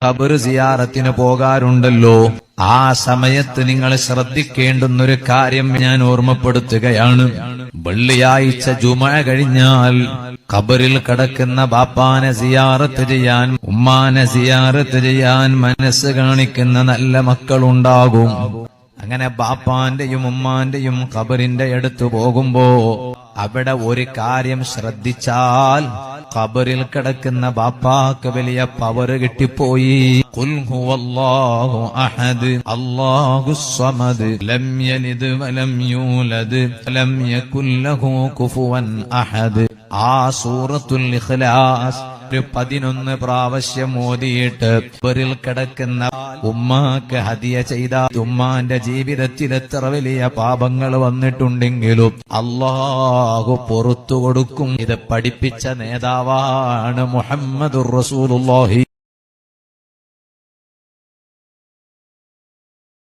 ഖബർ സിയാറത്തിന് പോകാറുണ്ടല്ലോ, ആ സമയത്ത് നിങ്ങൾ ശ്രദ്ധിക്കേണ്ടുന്നൊരു കാര്യം ഞാൻ ഓർമ്മപ്പെടുത്തുകയാണ്. വെള്ളിയാഴ്ച ജുമഅ കഴിഞ്ഞാൽ ഖബറിൽ കിടക്കുന്ന ബാപ്പാനെ സിയാറത്ത് ചെയ്യാൻ, ഉമ്മാനെ സിയാറത്ത് ചെയ്യാൻ മനസ്സ് കാണിക്കുന്ന നല്ല മക്കളുണ്ടാകും. അങ്ങനെ ബാപ്പാന്റെയും ഉമ്മാന്റെയും ഖബറിന്റെ അടുത്ത് പോകുമ്പോ അവിടെ ഒരു കാര്യം ശ്രദ്ധിച്ചാൽ, ഖബറിൽ കിടക്കുന്ന ബാപ്പാക്ക് വലിയ പവർ കിട്ടിപ്പോയി. ഖുൽ ഹുവല്ലാഹു അഹദ് അല്ലാഹുസ് സമദ് ലം യലിദ് വലം യൂലദ് വലം യകുൽ ലഹു കുഫുവൻ അഹദ്. ആ സൂറത്തുൽ ഇഖ്ലാസ് 11 പ്രാവശ്യം ഓതിയിട്ട് ഖബറിൽ കിടക്കുന്ന ഉമ്മാക്ക് ഹദിയ ചെയ്ത ഉമ്മാന്റെ ജീവിതത്തിൽ എത്ര വലിയ പാപങ്ങൾ വന്നിട്ടുണ്ടെങ്കിലും അല്ലാഹു പുറത്തു കൊടുക്കും. ഇത് പഠിപ്പിച്ച നേതാവാണ് മുഹമ്മദുർ റസൂലുള്ളാഹി.